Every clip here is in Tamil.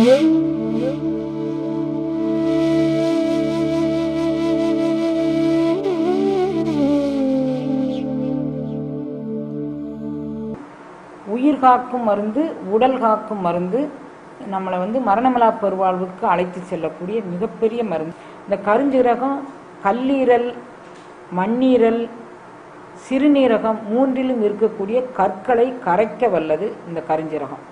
உயிர் காக்கும் மருந்து, உடல் காக்கும் மருந்து, நம்மளை மரணமில்லா பெருவாழ்வுக்கு அழைத்து செல்லக்கூடிய மிகப்பெரிய மருந்து. இந்த கருஞ்சீரகம் கல்லீரல், மண்ணீரல், சிறுநீரகம் மூன்றிலும் இருக்கக்கூடிய கற்களை கரைக்க வல்லது இந்த கருஞ்சீரகம்.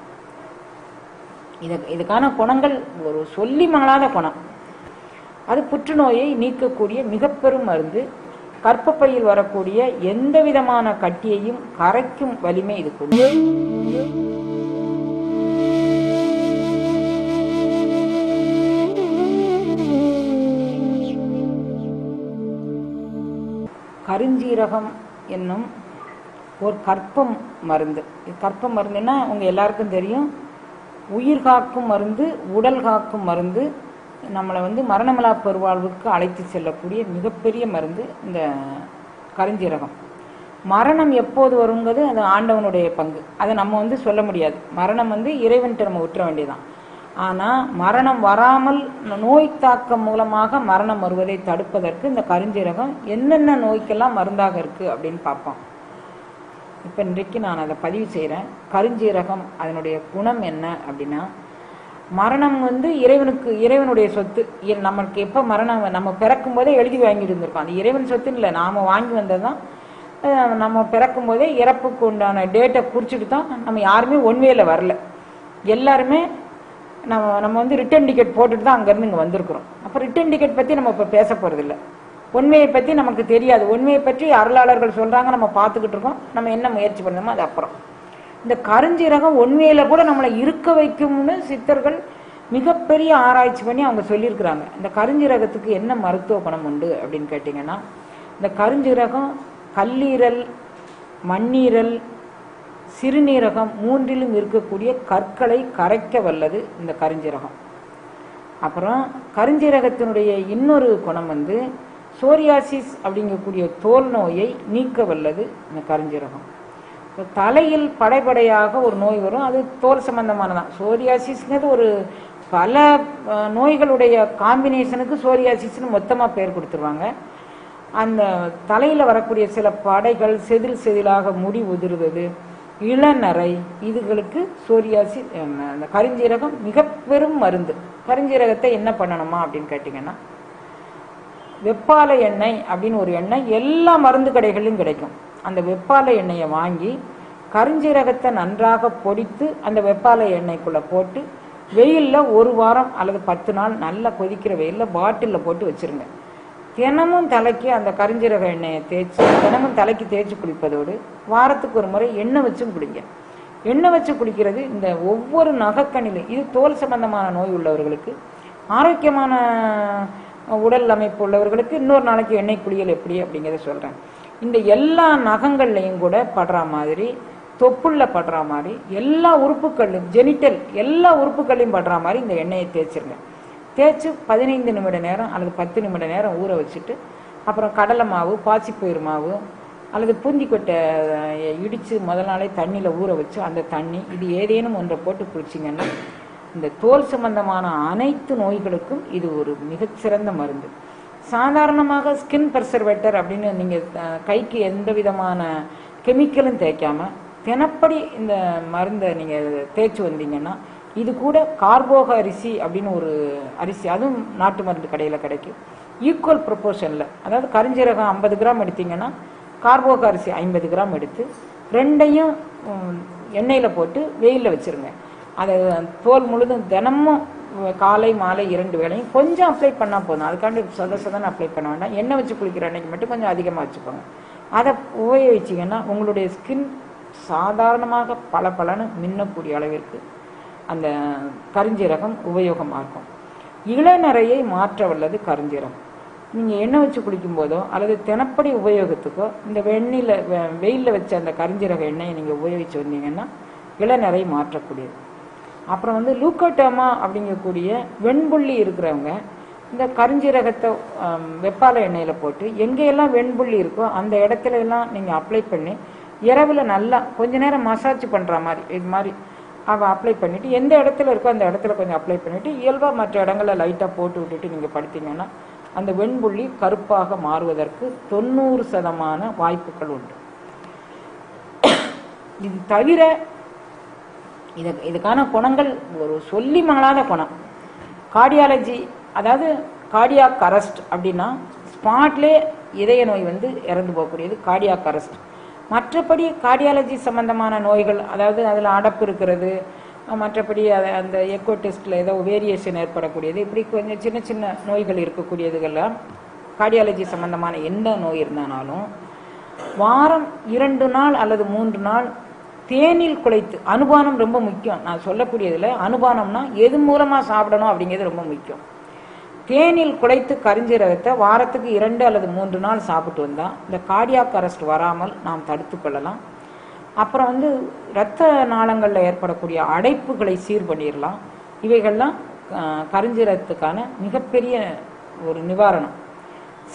இதுக்கான குணங்கள் ஒரு சொல்லி மாளாத குணம். அது புற்றுநோயை நீக்கக்கூடிய மிக பெரும் மருந்து. கர்ப்பப்பையில் வரக்கூடிய எந்த விதமான கட்டியையும் கரைக்கும் வலிமை இது கொண்டு. கருஞ்சீரகம் என்னும் ஒரு கற்பம் மருந்து. கற்ப மருந்துன்னா உங்க எல்லாருக்கும் தெரியும். உயிர் காக்கும் மருந்து, உடல் காக்கும் மருந்து, நம்மளை மரணமில்லா பெருவாழ்வுக்கு அழைத்து செல்லக்கூடிய மிகப்பெரிய மருந்து இந்த கருஞ்சீரகம். மரணம் எப்போது வருங்கிறது அது ஆண்டவனுடைய பங்கு. அதை நம்ம சொல்ல முடியாது. மரணம் இறைவன்ட்டு நம்ம விட்டுற வேண்டியதான். ஆனால் மரணம் வராமல் நோய் தாக்கம் மூலமாக மரணம் வருவதை தடுப்பதற்கு இந்த கருஞ்சீரகம் என்னென்ன நோய்க்கெல்லாம் மருந்தாக இருக்குது அப்படின்னு பார்ப்போம். இப்போ இன்றைக்கு நான் அதை பதிவு செய்கிறேன். கருஞ்சீரகம் அதனுடைய குணம் என்ன அப்படின்னா, மரணம் இறைவனுடைய சொத்து. நமக்கு எப்போ மரணம் நம்ம பிறக்கும் போதே எழுதி வாங்கிட்டு இருந்திருக்கோம். அது இறைவன் சொத்துன்னு இல்லை, நாம் வாங்கி வந்தது தான். நம்ம பிறக்கும் போதே இறப்புக்கு உண்டான டேட்டை குறிச்சிட்டு தான். நம்ம யாருமே ஒன்வேல வரல. எல்லாருமே நம்ம ரிட்டர்ன் டிக்கெட் போட்டுட்டு தான் அங்கேருந்து இங்கே வந்திருக்கிறோம். அப்போ ரிட்டர்ன் டிக்கெட் பற்றி நம்ம இப்போ பேச போகிறதில்ல. உண்மையை பற்றி நமக்கு தெரியாது. உண்மையை பற்றி அருளாளர்கள் சொல்கிறாங்க, நம்ம பார்த்துக்கிட்டு இருக்கோம். நம்ம என்ன முயற்சி பண்ணணுமோ அது அப்புறம். இந்த கருஞ்சீரகம் உண்மையில கூட நம்மளை இருக்க வைக்கும்னு சித்தர்கள் மிகப்பெரிய ஆராய்ச்சி பண்ணி அவங்க சொல்லியிருக்கிறாங்க. இந்த கருஞ்சீரகத்துக்கு என்ன மருத்துவ குணம் உண்டு அப்படின்னு கேட்டிங்கன்னா, இந்த கருஞ்சீரகம் கல்லீரல், மண்ணீரல், சிறுநீரகம் மூன்றிலும் இருக்கக்கூடிய கற்களை கரைக்க வல்லது இந்த கருஞ்சீரகம். அப்புறம் கருஞ்சீரகத்தினுடைய இன்னொரு குணம் சோரியாசிஸ் அப்படிங்கக்கூடிய தோல் நோயை நீக்க வல்லது இந்த கருஞ்சீரகம். தலையில் படைப்படையாக ஒரு நோய் வரும், அது தோல் சம்பந்தமானதான். சோரியாசிஸ்ங்கிறது ஒரு பல நோய்களுடைய காம்பினேஷனுக்கு சோரியாசிஸ்ன்னு மொத்தமாக பேர் கொடுத்துருவாங்க. அந்த தலையில் வரக்கூடிய சில படைகள், செதில் செதிலாக முடி உதிர்வது, இளநரை, இதுகளுக்கு சோரியாசிஸ் அந்த கருஞ்சீரகம் மிக பெரும் மருந்து. கருஞ்சீரகத்தை என்ன பண்ணணுமா அப்படின்னு கேட்டிங்கன்னா, வெப்பாலை எண்ணெய் அப்படின்னு ஒரு எண்ணெய் எல்லா மருந்து கடைகளிலும் கிடைக்கும். அந்த வெப்பாலை எண்ணெயை வாங்கி கருஞ்சீரகத்தை நன்றாக பொடித்து அந்த வெப்பாலை எண்ணெய்க்குள்ளே போட்டு வெயிலில் ஒரு வாரம் அல்லது 10 நாள் நல்லா கொதிக்கிற வெயிலில் பாட்டிலில் போட்டு வச்சுருங்க. தினமும் தலைக்கு அந்த கருஞ்சீரக எண்ணெயை தினமும் தலைக்கு தேய்ச்சி குளிப்பதோடு வாரத்துக்கு ஒரு முறை எண்ணெய் வச்சும் குடிங்க. எண்ணெய் வச்சு குடிக்கிறது இந்த ஒவ்வொரு நகக்கணிலும், இது தோல் சம்பந்தமான நோய் உள்ளவர்களுக்கு, ஆரோக்கியமான உடல் அமைப்பு உள்ளவர்களுக்கு இன்னொரு நாளைக்கு எண்ணெய் குளியல் எப்படி அப்படிங்கிறத சொல்கிறேன். இந்த எல்லா நகங்கள்லையும் கூட படுற மாதிரி, தொப்புள்ள படுற மாதிரி, எல்லா உறுப்புகள்லையும், ஜெனிட்டல் எல்லா உறுப்புகள்லையும் படுற மாதிரி இந்த எண்ணெயை தேய்ச்சிருங்க. தேய்ச்சி 15 நிமிட நேரம் அல்லது 10 நிமிட நேரம் ஊற வச்சுட்டு, அப்புறம் கடலை மாவு, பாசிப்பயிறு மாவு அல்லது பூந்திக்கொட்டை இடித்து முதல் நாளே தண்ணியில் ஊற வச்சு அந்த தண்ணி இது ஏதேனும் ஒன்றை போட்டு குளிச்சிங்கன்னா இந்த தோல் சம்பந்தமான அனைத்து நோய்களுக்கும் இது ஒரு மிகச்சிறந்த மருந்து. சாதாரணமாக ஸ்கின் பர்சர்வேட்டர் அப்படின்னு நீங்கள் கைக்கு எந்த விதமான கெமிக்கலும் தேய்க்காம தினப்படி இந்த மருந்தை நீங்கள் தேய்ச்சி வந்தீங்கன்னா, இது கூட கார்போக அரிசி அப்படின்னு ஒரு அரிசி, அதுவும் நாட்டு மருந்து கடையில் கிடைக்கும். ஈக்குவல் ப்ரொப்போர்ஷனில், அதாவது கருஞ்சீரகம் 50 கிராம் எடுத்தீங்கன்னா கார்போக அரிசி 50 கிராம் எடுத்து ரெண்டையும் எண்ணெயில் போட்டு வெயிலில் வச்சுருங்க. அதை தோல் முழுதும் தினமும் காலை மாலை 2 வேளையும் கொஞ்சம் அப்ளை பண்ணால் போதும். அதுக்காண்டி சதன்னு அப்ளை பண்ண வேண்டாம். எண்ணெய் வச்சு குளிக்கிற அன்னைக்கு மட்டும் கொஞ்சம் அதிகமாக வச்சுக்கோங்க. அதை உபயோகிச்சிங்கன்னா உங்களுடைய ஸ்கின் சாதாரணமாக பளபளன்னு மின்னக்கூடிய அளவிற்கு அந்த கருஞ்சீரகம் உபயோகமாக இருக்கும். இளநரையை மாற்ற வல்லது கருஞ்சீரகம். நீங்கள் எண்ணெய் வச்சு குளிக்கும் போதோ அல்லது தினப்படி உபயோகத்துக்கோ இந்த வெயிலில் வச்ச அந்த கருஞ்சீரக எண்ணெயை நீங்கள் உபயோகித்து வந்தீங்கன்னா இளநரை மாற்றக்கூடியது. அப்புறம் லூக்கோட்டோமா அப்படிங்கக்கூடிய வெண்புள்ளி இருக்கிறவங்க இந்த கருஞ்சீரகத்தை வெப்பாலை எண்ணெயில் போட்டு எங்கேயெல்லாம் வெண்புள்ளி இருக்கோ அந்த இடத்துல எல்லாம் நீங்கள் அப்ளை பண்ணி இரவில் நல்லா கொஞ்ச நேரம் மசாஜ் பண்ணுற மாதிரி, இது மாதிரி அவள் அப்ளை பண்ணிவிட்டு எந்த இடத்துல இருக்கோ அந்த இடத்துல கொஞ்சம் அப்ளை பண்ணிவிட்டு இயல்பாக மற்ற இடங்களில் லைட்டாக போட்டு விட்டுட்டு நீங்கள் படுத்தீங்கன்னா அந்த வெண்புள்ளி கருப்பாக மாறுவதற்கு 90% வாய்ப்புகள் உண்டு. இது தவிர இதுக்கான குணங்கள் ஒரு சொல்லி மாளாத குணம். கார்டியாலஜி, அதாவது கார்டியாக் அரெஸ்ட் அப்படின்னா ஸ்பாட்லே இதய நோய் வந்து இறந்து போகக்கூடியது கார்டியாக் அரெஸ்ட். மற்றபடி கார்டியாலஜி சம்பந்தமான நோய்கள், அதாவது அதில் அடப்பு இருக்கிறது, மற்றபடி அந்த எக்கோ டெஸ்ட்டில் ஏதோ வேரியேஷன் ஏற்படக்கூடியது, இப்படி கொஞ்சம் சின்ன சின்ன நோய்கள் இருக்கக்கூடியதுகள்லாம் கார்டியாலஜி சம்பந்தமான எந்த நோய் இருந்தாலும் வாரம் 2 நாள் அல்லது 3 நாள் தேனில் குழைத்து, அனுபானம் ரொம்ப முக்கியம். நான் சொல்லக்கூடியதில் அனுபானம்னா எது மூலமாக சாப்பிடணும் அப்படிங்கிறது ரொம்ப முக்கியம். தேனில் குழைத்து கரிஞ்சீரகத்தை வாரத்துக்கு 2 அல்லது 3 நாள் சாப்பிட்டு வந்தால் இந்த கார்டியாக் அரெஸ்ட் வராமல் நாம் தடுத்து கொள்ளலாம். அப்புறம் வந்து இரத்த நாளங்களில் ஏற்படக்கூடிய அடைப்புகளை சீர் பண்ணிடலாம். இவைகள்லாம் கரிஞ்சீரகத்துக்கான மிகப்பெரிய ஒரு நிவாரணம்.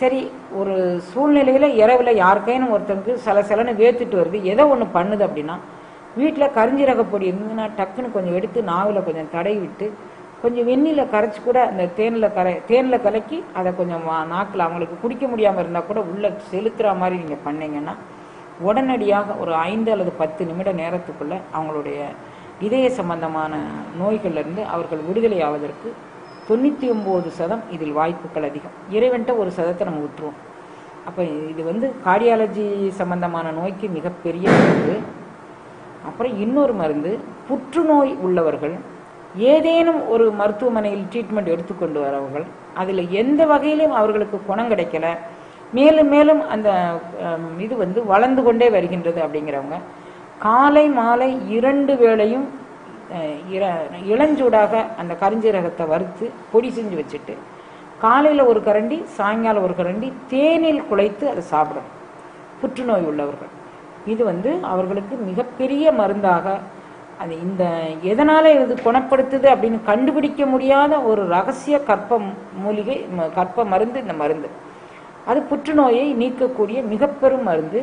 சரி, ஒரு சூழ்நிலையில் இரவில் யாருக்கையும் ஒருத்தருக்கு சிலன்னு வேத்துட்டு வருது, ஏதோ ஒன்று பண்ணுது அப்படின்னா வீட்டில் கரிஞ்சீரக பொடி இருந்ததுன்னா டக்குன்னு கொஞ்சம் எடுத்து நாவில் கொஞ்சம் தடவி விட்டு கொஞ்சம் வெந்நியில் கரைச்சி கூட அந்த தேனில் கலக்கி அதை கொஞ்சம் நாக்கில் அவங்களுக்கு குடிக்க முடியாமல் இருந்தால் கூட உள்ளே செலுத்துகிற மாதிரி நீங்கள் பண்ணிங்கன்னா உடனடியாக ஒரு 5 அல்லது 10 நிமிட நேரத்துக்குள்ளே அவங்களுடைய இதய சம்பந்தமான நோய்கள்லேருந்து அவர்கள் விடுதலை ஆவதற்கு 99% இதில் வாய்ப்புகள் அதிகம். இறைவன்ட்ட 1% நம்ம விட்டுருவோம். அப்போ இது வந்து கார்டியாலஜி சம்பந்தமான நோய்க்கு மிகப்பெரிய மருந்து. அப்புறம் இன்னொரு மருந்து, புற்றுநோய் உள்ளவர்கள் ஏதேனும் ஒரு மருத்துவமனையில் ட்ரீட்மெண்ட் எடுத்துக்கொண்டு வரவர்கள் அதில் எந்த வகையிலும் அவர்களுக்கு குணம் கிடைக்கல, மேலும் மேலும் அந்த இது வந்து வளர்ந்து கொண்டே வருகின்றது அப்படிங்கிறவங்க காலை மாலை 2 வேளையும் இளஞ்சூடாக அந்த கரிஞ்சீரகத்தை வறுத்து பொடி செஞ்சு வச்சுட்டு காலையில் ஒரு கரண்டி சாயங்காலம் ஒரு கரண்டி தேனில் குழைத்து அதை சாப்பிடணும். புற்றுநோய் உள்ளவர்கள் இது வந்து அவர்களுக்கு மிகப்பெரிய மருந்தாக, அது இந்த எதனால இது குணப்படுத்துது அப்படின்னு கண்டுபிடிக்க முடியாத ஒரு ரகசிய கற்ப மருந்து இந்த மருந்து. அது புற்றுநோயை நீக்கக்கூடிய மிகப்பெரும் மருந்து.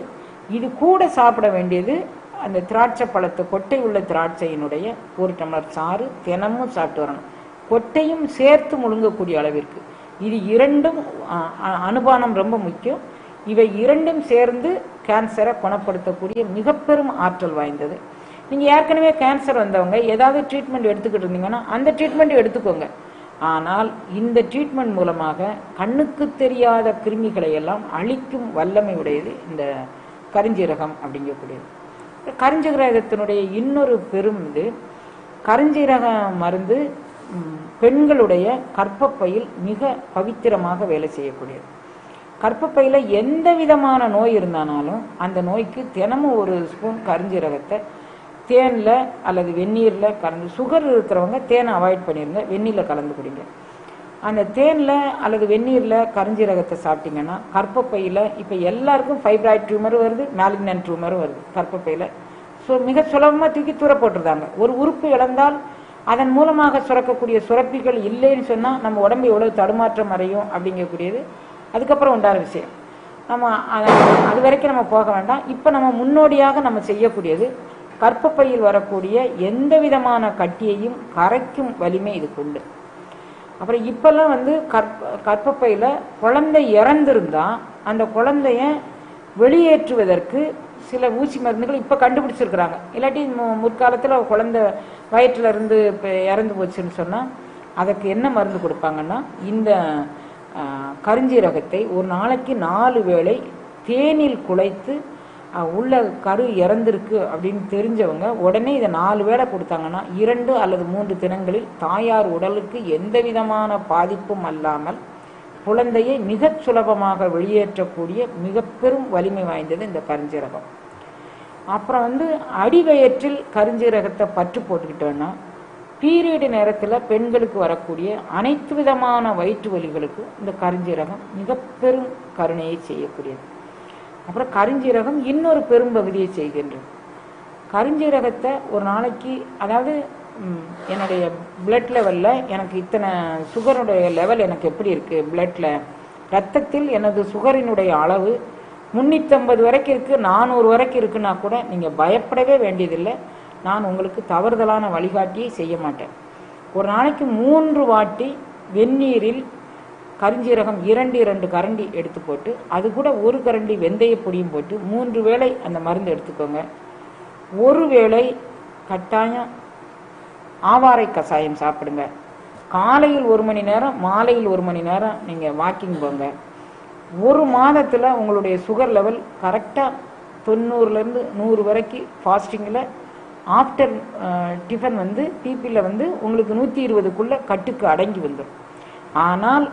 இது கூட சாப்பிட வேண்டியது அந்த திராட்சை பழத்தை, கொட்டை உள்ள திராட்சையினுடைய 1 டம்ளர் சாறு தினமும் சாப்பிட்டு வரணும். கொட்டையும் சேர்த்து முழுங்கக்கூடிய அளவிற்கு. இது 2ம் அனுபானம் ரொம்ப முக்கியம். இவை 2ம் சேர்ந்து கேன்சரை குணப்படுத்தக்கூடிய மிகப்பெரும் ஆற்றல் வாய்ந்தது. நீங்கள் ஏற்கனவே கேன்சர் வந்தவங்க ஏதாவது ட்ரீட்மெண்ட் எடுத்துக்கிட்டு இருந்தீங்கன்னா அந்த ட்ரீட்மெண்ட் எடுத்துக்கோங்க. ஆனால் இந்த ட்ரீட்மெண்ட் மூலமாக கண்ணுக்கு தெரியாத கிருமிகளை எல்லாம் அழிக்கும் வல்லமை உடையது இந்த கரிஞ்சீரகம் அப்படிங்கக்கூடியது. கரிஞ்சீரகத்தினுடைய இன்னொரு பெரும் இது, கரிஞ்சீரக மருந்து பெண்களுடைய கர்ப்பப்பையில் மிக பவித்திரமாக வேலை செய்யக்கூடியது. கர்ப்பப்பையில் எந்த விதமான நோய் இருந்தாலும் அந்த நோய்க்கு தினமும் 1 ஸ்பூன் கரிஞ்சீரகத்தை தேனில் அல்லது வெந்நீரில் கலந்து, சுகர் இருக்கிறவங்க தேனை அவாய்ட் பண்ணிடுங்க, வெந்நீரில் கலந்து குடிங்க. அந்த தேனில் அல்லது வெந்நீரில் கரிஞ்சீரகத்தை சாப்பிட்டீங்கன்னா கர்ப்பப்பையில் இப்போ எல்லாருக்கும் ஃபைப்ராய்ட் டியூமர் வருது, மேலிக்னன்ட் டியூமரும் வருது கர்ப்பப்பையில். மிக சுலபமாக தூக்கி தூர போட்டுருந்தாங்க. ஒரு உறுப்பு இழந்தால் அதன் மூலமாக சுரக்கக்கூடிய சுரப்பிகள் இல்லைன்னு சொன்னால் நம்ம உடம்பு எவ்வளோ தடுமாற்றம் அடையும் அப்படிங்கக்கூடியது அதுக்கப்புறம் உண்டான விஷயம். நம்ம அது வரைக்கும் நம்ம போக வேண்டாம். இப்போ நம்ம முன்னோடியாக நம்ம செய்யக்கூடியது கர்ப்பப்பையில் வரக்கூடிய எந்த விதமான கட்டியையும் கரைக்கும் வலிமை இதுக்கு உண்டு. அப்புறம் இப்பெல்லாம் வந்து கர்ப்பப்பையில் குழந்தை இறந்திருந்தா அந்த குழந்தைய வெளியேற்றுவதற்கு சில ஊசி மருந்துகள் இப்போ கண்டுபிடிச்சிருக்கிறாங்க. இல்லாட்டி முற்காலத்தில் குழந்தை வயிற்றில் இருந்து இப்போ இறந்து போச்சுன்னு சொன்னால் அதுக்கு என்ன மருந்து கொடுப்பாங்கன்னா இந்த கரிஞ்சீரகத்தை ஒரு நாளைக்கு 4 வேளை தேனில் குழைத்து உள்ள கரு இறந்திருக்கு அப்படின்னு தெரிஞ்சவங்க உடனே இதை 4 வேளை கொடுத்தாங்கன்னா 2 அல்லது 3 தினங்களில் தாயார் உடலுக்கு எந்த விதமான பாதிப்பும் அல்லாமல் குழந்தையை மிக சுலபமாக வெளியேற்றக்கூடிய மிக பெரும் வலிமை வாய்ந்தது இந்த கரிஞ்சீரகம். அப்புறம் வந்து அடிவயிற்றில் கரிஞ்சீரகத்தை பற்று போட்டுக்கிட்டோன்னா பீரியடு நேரத்தில் பெண்களுக்கு வரக்கூடிய அனைத்து விதமான வயிற்று வலிகளுக்கு இந்த கரிஞ்சீரகம் மிக பெரும் கருணையை செய்யக்கூடியது. அப்புறம் கரிஞ்சீரகம் இன்னொரு பெரும் பகுதியை செய்கின்றது. கரிஞ்சீரகத்தை ஒரு நாளைக்கு, அதாவது என்னுடைய பிளட் லெவலில் எனக்கு இத்தனை சுகருடைய லெவல் எனக்கு எப்படி இருக்குது, பிளட்டில் ரத்தத்தில் எனது சுகரினுடைய அளவு 350 வரைக்கும் இருக்குது, 400 வரைக்கும் இருக்குன்னா கூட நீங்கள் பயப்படவே வேண்டியதில்லை. நான் உங்களுக்கு தவறுதலான வழிகாட்டியை செய்ய மாட்டேன். ஒரு நாளைக்கு 3 வாட்டி வெந்நீரில் கருஞ்சீரகம் 2 கரண்டி எடுத்து போட்டு அது கூட 1 கரண்டி வெந்தய பொடியும் போட்டு 3 வேளை அந்த மருந்து எடுத்துக்கோங்க. ஒரு வேளை கட்டாயம் ஆவாரை கஷாயம் சாப்பிடுங்க. காலையில் 1 மணி நேரம், மாலையில் 1 மணி நேரம் நீங்கள் வாக்கிங் போங்க. ஒரு மாதத்தில் உங்களுடைய சுகர் லெவல் கரெக்டாக 90லேருந்து 100 வரைக்கும் ஃபாஸ்டிங்கில் ஆஃப்டர் டிஃபன் பிபியில் உங்களுக்கு 120க்குள்ளே கட்டுக்கு அடங்கி வந்துடும். ஆனால்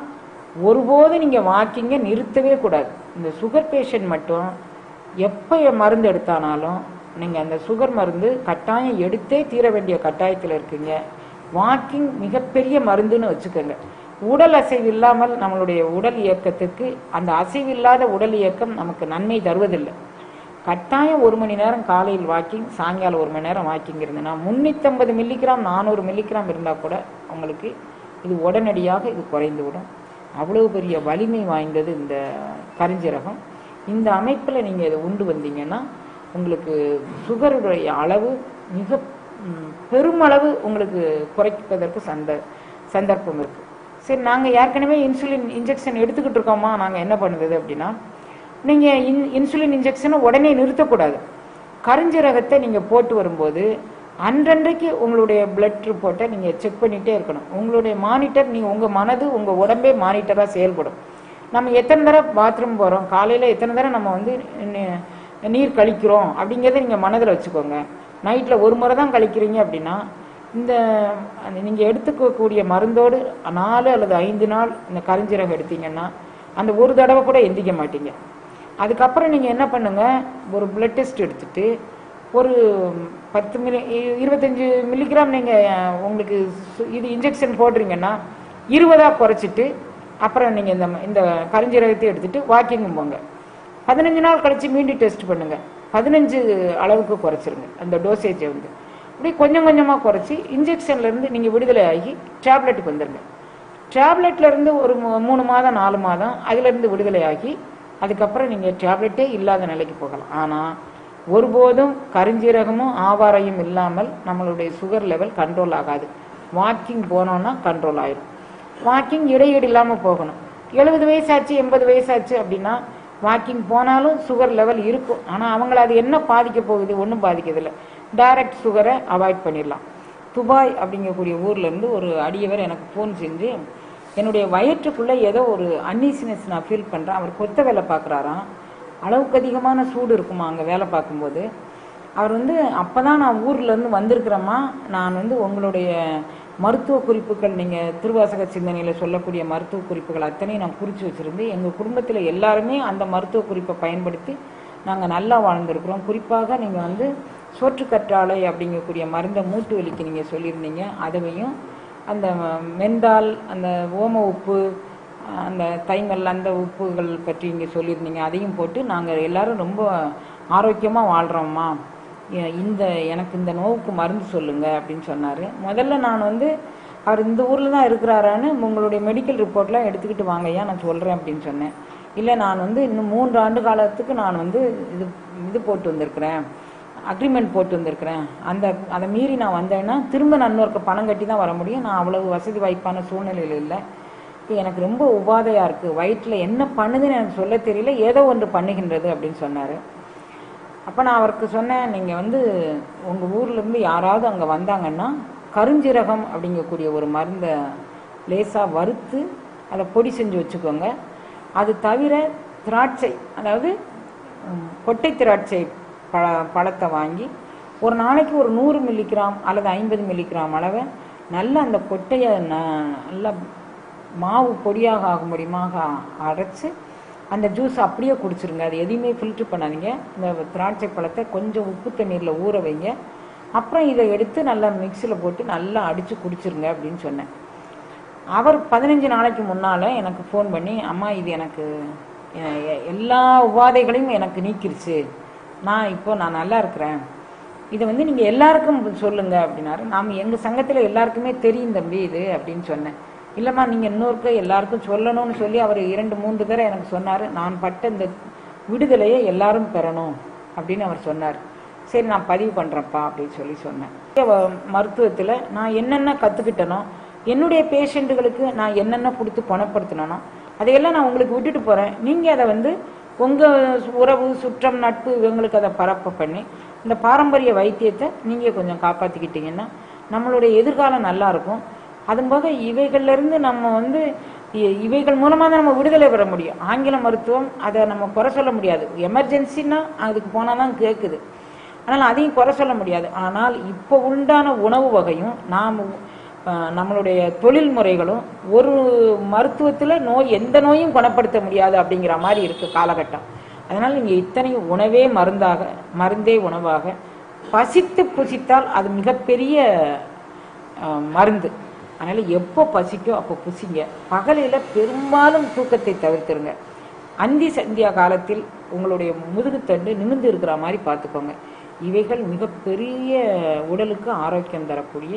ஒருபோது நீங்கள் வாக்கிங்கை நிறுத்தவே கூடாது. இந்த சுகர் பேஷண்ட் மட்டும் எப்போ மருந்து எடுத்தானாலும் நீங்கள் அந்த சுகர் மருந்து கட்டாயம் எடுத்தே தீர வேண்டிய கட்டாயத்தில் இருக்குங்க. வாக்கிங் மிகப்பெரிய மருந்துன்னு வச்சுக்கோங்க. உடல் அசைவு இல்லாமல் நம்மளுடைய உடல் இயக்கத்துக்கு அந்த அசைவில்லாத உடல் இயக்கம் நமக்கு நன்மை தருவதில்லை. கட்டாயம் 1 மணி நேரம் காலையில் வாக்கிங், சாயங்காலம் 1 மணி நேரம் வாக்கிங் இருந்ததுன்னா 350 மில்லிகிராம் 400 மில்லிகிராம் இருந்தால் கூட உங்களுக்கு இது உடனடியாக இது குறைந்து விடும். அவ்வளவு பெரிய வலிமை வாய்ந்தது இந்த கருஞ்சீரகம். இந்த அமைப்பில் நீங்கள் இதை உண்டு வந்தீங்கன்னா உங்களுக்கு சுகருடைய அளவு மிக பெருமளவு உங்களுக்கு குறைப்பதற்கு சந்தர்ப்பம் இருக்குது. சரி, நாங்கள் ஏற்கனவே இன்சுலின் இன்ஜெக்ஷன் எடுத்துக்கிட்டு இருக்கோமா, நாங்கள் என்ன பண்ணுறது அப்படின்னா, நீங்கள் இன்சுலின் இன்ஜெக்ஷனை உடனே நிறுத்தக்கூடாது. கருஞ்சீரகத்தை நீங்கள் போட்டு வரும்போது அன்றன்றைக்கு உங்களுடைய பிளட் ரிப்போர்ட்டை நீங்கள் செக் பண்ணிகிட்டே இருக்கணும். உங்களுடைய மானிட்டர், நீங்கள் உங்கள் மனது உங்கள் உடம்பே மானிட்டராக செயல்படும். நம்ம எத்தனை தடவை பாத்ரூம் போகிறோம், காலையில் எத்தனை தடவை நம்ம நீர் கழிக்கிறோம் அப்படிங்கிறத நீங்கள் மனதில் வச்சுக்கோங்க. நைட்டில் 1 முறை தான் கழிக்கிறீங்க அப்படின்னா இந்த நீங்கள் எடுத்துக்கக்கூடிய மருந்தோடு 4 அல்லது 5 நாள் இந்த கருஞ்சீரகம் எடுத்தீங்கன்னா அந்த ஒரு தடவை கூட எந்திக்க மாட்டீங்க. அதுக்கப்புறம் நீங்கள் என்ன பண்ணுங்கள், ஒரு பிளட் டெஸ்ட் எடுத்துகிட்டு ஒரு 25 மில்லிகிராம் நீங்கள் உங்களுக்கு இது இன்ஜெக்ஷன் போடுறீங்கன்னா 20 குறைச்சிட்டு அப்புறம் நீங்கள் இந்த கருஞ்சீரகத்தை எடுத்துகிட்டு வாக்கிங் போங்க. 15 நாள் கழித்து மீண்டும் டெஸ்ட் பண்ணுங்கள். 15 அளவுக்கு குறைச்சிருங்க அந்த டோசேஜை இப்படி கொஞ்சம் கொஞ்சமாக குறைச்சி இன்ஜெக்ஷன்லேருந்து நீங்கள் விடுதலை ஆகி டேப்லெட்டுக்கு வந்துடுங்க. டேப்லெட்லேருந்து ஒரு 3 மாதம் 4 மாதம் அதிலிருந்து விடுதலை ஆகி அதுக்கப்புறம் நீங்கள் டேப்லெட்டே இல்லாத நிலைக்கு போகலாம். ஆனால் ஒருபோதும் கருஞ்சீரகமும் ஆவாரையும் இல்லாமல் நம்மளுடைய சுகர் லெவல் கண்ட்ரோல் ஆகாது. வாக்கிங் போனோன்னா கண்ட்ரோல் ஆயிடும். வாக்கிங் இடையீடு இல்லாமல் போகணும். 70 வயசாச்சு 80 வயசாச்சு அப்படின்னா வாக்கிங் போனாலும் சுகர் லெவல் இருக்கும். ஆனால் அவங்கள அது என்ன பாதிக்க போகுது, ஒன்றும் பாதிக்கிறதில்லை. டைரக்ட் சுகரை அவாய்ட் பண்ணிடலாம். துபாய் அப்படிங்கக்கூடிய ஊர்லேருந்து ஒரு அடியவர் எனக்கு ஃபோன் செஞ்சு என்னுடைய வயிற்றுக்குள்ளே ஏதோ ஒரு அன்னீசினஸ் நான் ஃபீல் பண்ணுறேன். அவர் கொத்த வேலை பார்க்குறாராம். அளவுக்கு அதிகமான சூடு இருக்குமா அங்கே வேலை பார்க்கும்போது. அவர் அப்போ தான் நான் ஊர்லேருந்து வந்திருக்கிறேம்மா, நான் உங்களுடைய மருத்துவ குறிப்புகள், நீங்கள் திருவாசக சிந்தனையில் சொல்லக்கூடிய மருத்துவ குறிப்புகள் அத்தனையும் நான் குறித்து வச்சுருந்தேன். எங்கள் குடும்பத்தில் எல்லாருமே அந்த மருத்துவ குறிப்பை பயன்படுத்தி நாங்கள் நல்லா வாழ்ந்துருக்குறோம். குறிப்பாக நீங்கள் சோற்றுக்கற்றாழை அப்படிங்கக்கூடிய மருந்தை மூட்டு வலிக்கு நீங்கள் சொல்லியிருந்தீங்க. அதையும் அந்த மென்டால், அந்த ஓம உப்பு, அந்த தைமல், அந்த உப்புகள் பற்றி இங்கே சொல்லியிருந்தீங்க. அதையும் போட்டு நாங்கள் எல்லோரும் ரொம்ப ஆரோக்கியமாக வாழ்கிறோம்மா, எனக்கு இந்த நோவுக்கு மருந்து சொல்லுங்கள் அப்படின்னு சொன்னார். முதல்ல நான் அவர் இந்த ஊரில் தான் இருக்கிறாரான்னு உங்களுடைய மெடிக்கல் ரிப்போர்ட்லாம் எடுத்துக்கிட்டு வாங்கய்யா நான் சொல்கிறேன் அப்படின்னு சொன்னேன். இல்லை, நான் இன்னும் 3 ஆண்டு காலத்துக்கு நான் இது போட்டு வந்திருக்கிறேன், அக்ரிமெண்ட் போட்டு வந்திருக்கிறேன். அதை மீறி நான் வந்தேன்னா திரும்ப நான் இன்னொருக்கு பணம் கட்டி தான் வர முடியும். நான் அவ்வளவு வசதி வாய்ப்பான சூழ்நிலையில் இல்லை. எனக்கு ரொம்ப உபாதையாக இருக்குது, வயிற்றில் என்ன பண்ணுதுன்னு எனக்கு சொல்ல தெரியல, ஏதோ ஒன்று பண்ணுகின்றது அப்படின்னு சொன்னார். அப்போ நான் அவருக்கு சொன்னேன், நீங்கள் உங்கள் ஊர்லேருந்து யாராவது அங்கே வந்தாங்கன்னா கருஞ்சீரகம் அப்படிங்கக்கூடிய ஒரு மருந்தை லேசாக வறுத்து அதை பொடி செஞ்சு வச்சுக்கோங்க. அது தவிர திராட்சை, அதாவது கொட்டை திராட்சை பழத்தை வாங்கி ஒரு நாளைக்கு ஒரு 100 மில்லிகிராம் அல்லது 50 மில்லிகிராம் அளவை நல்லா அந்த கொட்டையை நல்லா மாவு பொடியாக ஆக முடியுமாக அரைச்சி அந்த ஜூஸ் அப்படியே குடிச்சிருங்க. அது எதையுமே ஃபில்ட்ரு பண்ணாதீங்க. இந்த திராட்சை பழத்தை கொஞ்சம் உப்பு தண்ணீரில் ஊற வைங்க. அப்புறம் இதை எடுத்து நல்லா மிக்சியில் போட்டு நல்லா அடித்து குடிச்சிருங்க அப்படின்னு சொன்னேன். அவர் 15 நாளைக்கு முன்னால் எனக்கு ஃபோன் பண்ணி, அம்மா இது எனக்கு எல்லா உபாதைகளையும் எனக்கு நீக்கிருச்சு, நான் நல்லா இருக்கிறேன், இதை நீங்கள் எல்லாருக்கும் சொல்லுங்க அப்படின்னாரு. நாம் எங்கள் சங்கத்தில் எல்லாருக்குமே தெரியும் தம்பி இது அப்படின்னு சொன்னேன். இல்லைம்மா, நீங்கள் இன்னொருக்கு எல்லாருக்கும் சொல்லணும்னு சொல்லி அவர் 2-3 தடவை எனக்கு சொன்னார். நான் பட்ட இந்த விடுதலையை எல்லாரும் பெறணும் அப்படின்னு அவர் சொன்னார். சரி நான் பதிவு பண்ணுறேன்ப்பா அப்படின்னு சொன்னேன். மருத்துவத்தில் நான் என்னென்ன கற்றுக்கிட்டனோ, என்னுடைய பேஷண்ட்டுகளுக்கு நான் என்னென்ன கொடுத்து குணப்படுத்தினோ அதையெல்லாம் நான் உங்களுக்கு விட்டுட்டு போகிறேன். நீங்கள் அதை உங்கள் உறவு சுற்றம் நட்பு இவங்களுக்கு அதை பரப்ப பண்ணி இந்த பாரம்பரிய வைத்தியத்தை நீங்கள் கொஞ்சம் காப்பாற்றிக்கிட்டீங்கன்னா நம்மளுடைய எதிர்காலம் நல்லாயிருக்கும். அதுபோக இவைகள்லேருந்து நம்ம இவைகள் மூலமாக தான் நம்ம விடுதலை பெற முடியும். ஆங்கில மருத்துவம் அதை நம்ம குறை சொல்ல முடியாது. எமர்ஜென்சின்னா அதுக்கு போனால் தான் கேட்குது. ஆனால் அதையும் குறை சொல்ல முடியாது. ஆனால் இப்போ உண்டான உணவு வகையும் நம்மளுடைய தொழில் முறைகளும் ஒரு மருத்துவத்தில் எந்த நோயும் குணப்படுத்த முடியாது அப்படிங்கிற மாதிரி இருக்குது காலகட்டம். அதனால் நீங்கள் இத்தனை உணவே மருந்தே உணவாக பசித்து புசித்தால் அது மிகப்பெரிய மருந்து. அதனால் எப்போ பசிக்கோ அப்போ புசிங்க. பகலில் பெரும்பாலும் தூக்கத்தை தவிர்த்துருங்க. அந்தி சந்தியா காலத்தில் உங்களுடைய முதுகுத்தண்டு நிமிர்ந்து இருக்கிற மாதிரி பார்த்துக்கோங்க. இவைகள் மிகப்பெரிய உடலுக்கு ஆரோக்கியம் தரக்கூடிய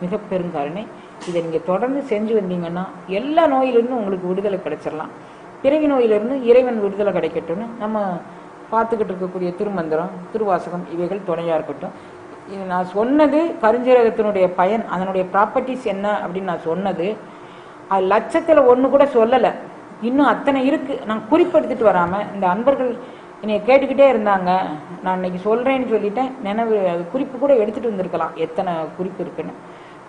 மிக பெருங்கருணை. இதை நீங்கள் தொடர்ந்து செஞ்சு வந்தீங்கன்னா எல்லா நோயிலிருந்தும் உங்களுக்கு விடுதலை கிடைச்சிடலாம். பிறவி நோயிலிருந்து இறைவன் விடுதலை கிடைக்கட்டும்னு நம்ம பார்த்துக்கிட்டு இருக்கக்கூடிய திருமந்திரம், திருவாசகம் இவைகள் துணையாக இருக்கட்டும். இது நான் சொன்னது கருஞ்சீரகத்தினுடைய பயன், அதனுடைய ப்ராப்பர்ட்டிஸ் என்ன அப்படின்னு நான் சொன்னது அது லட்சத்தில் ஒன்று கூட சொல்லலை. இன்னும் அத்தனை இருக்குது. நான் குறிப்பெடுத்துட்டு வராமல் இந்த அன்பர்கள் என்னை கேட்டுக்கிட்டே இருந்தாங்க. நான் இன்னைக்கு சொல்கிறேன்னு சொல்லிட்டேன். அது குறிப்பு கூட எடுத்துகிட்டு வந்திருக்கலாம், எத்தனை குறிப்பு இருக்குன்னு.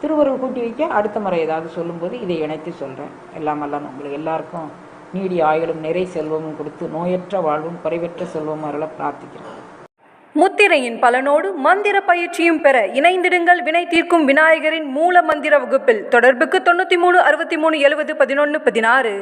திருவருள் கூட்டி வைக்க அடுத்த முறை ஏதாவது சொல்லும்போது இதை இணைத்து சொல்கிறேன். எல்லாம் உங்களுக்கு எல்லாருக்கும் நீடிய ஆயுளும் நிறை செல்வமும் கொடுத்து நோயற்ற வாழ்வும் குறைவற்ற செல்வமும் அருள பிரார்த்திக்கிறேன். முத்திரையின் பலனோடு மந்திர பயிற்சியும் பெற இணைந்திடுங்கள் வினை தீர்க்கும் விநாயகரின் மூல மந்திர வகுப்பில். தொடர்புக்கு 93 63 70 11 16.